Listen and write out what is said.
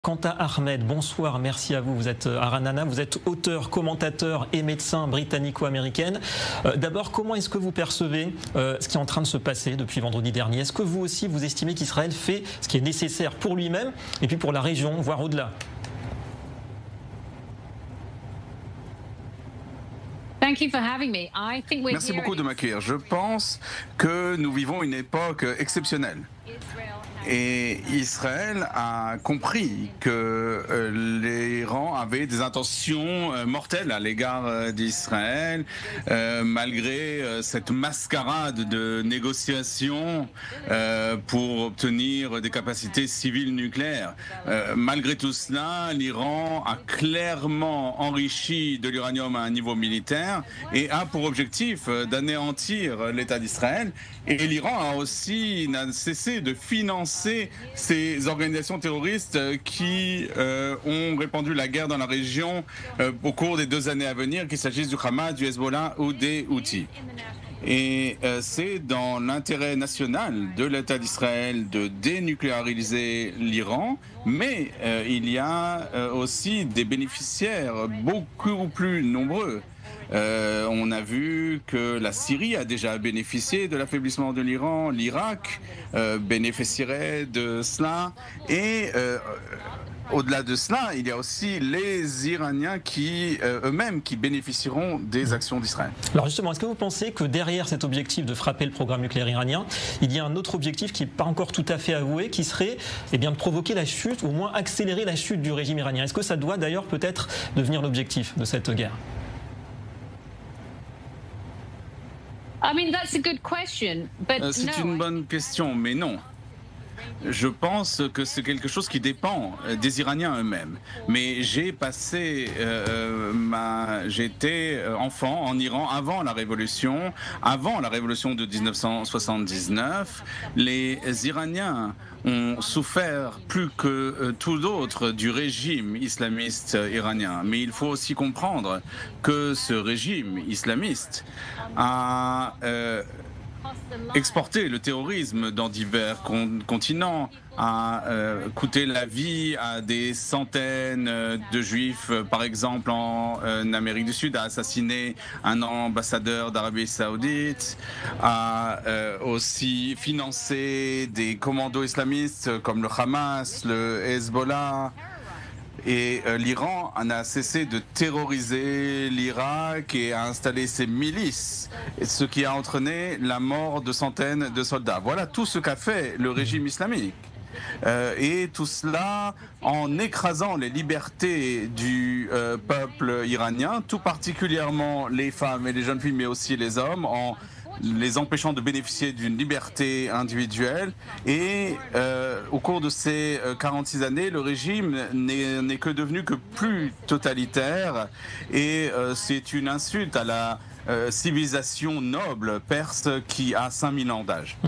Quentin Ahmed, bonsoir, merci à vous. Vous êtes à Ranana, vous êtes auteur, commentateur et médecin britannico-américaine. D'abord, comment est-ce que vous percevez ce qui est en train de se passer depuis vendredi dernier? Est-ce que vous aussi, vous estimez qu'Israël fait ce qui est nécessaire pour lui-même et puis pour la région, voire au-delà? Merci beaucoup de m'accueillir. Je pense que nous vivons une époque exceptionnelle. Et Israël a compris que l'Iran avait des intentions mortelles à l'égard d'Israël, malgré cette mascarade de négociations pour obtenir des capacités civiles nucléaires. Malgré tout cela, l'Iran a clairement enrichi de l'uranium à un niveau militaire et a pour objectif d'anéantir l'État d'Israël. Et l'Iran a aussi n'a cessé de financer ces organisations terroristes qui ont répandu la guerre dans la région au cours des 2 années à venir, qu'il s'agisse du Hamas, du Hezbollah ou des Houthis. Et c'est dans l'intérêt national de l'État d'Israël de dénucléariser l'Iran, mais il y a aussi des bénéficiaires beaucoup plus nombreux. On a vu que la Syrie a déjà bénéficié de l'affaiblissement de l'Iran, l'Irak bénéficierait de cela et au-delà de cela, il y a aussi les Iraniens qui eux-mêmes qui bénéficieront des actions d'Israël. Alors justement, est-ce que vous pensez que derrière cet objectif de frapper le programme nucléaire iranien, il y a un autre objectif qui n'est pas encore tout à fait avoué, qui serait de provoquer la chute, ou au moins accélérer la chute du régime iranien? Est-ce que ça doit d'ailleurs peut-être devenir l'objectif de cette guerre? C'est une bonne question, mais non. Je pense que c'est quelque chose qui dépend des Iraniens eux-mêmes. Mais j'étais enfant en Iran avant la révolution de 1979. Les Iraniens ont souffert plus que tout d'autres du régime islamiste iranien. Mais il faut aussi comprendre que ce régime islamiste a exporter le terrorisme dans divers continents, a coûté la vie à des centaines de juifs, par exemple en Amérique du Sud, a assassiné un ambassadeur d'Arabie Saoudite, a aussi financé des commandos islamistes comme le Hamas, le Hezbollah. Et l'Iran n'a cessé de terroriser l'Irak et a installé ses milices, ce qui a entraîné la mort de centaines de soldats. Voilà tout ce qu'a fait le régime islamique. Et tout cela en écrasant les libertés du peuple iranien, tout particulièrement les femmes et les jeunes filles, mais aussi les hommes, en les empêchant de bénéficier d'une liberté individuelle. Et au cours de ces 46 années, le régime n'est que devenu que plus totalitaire. Et c'est une insulte à la civilisation noble perse qui a 5000 ans d'âge.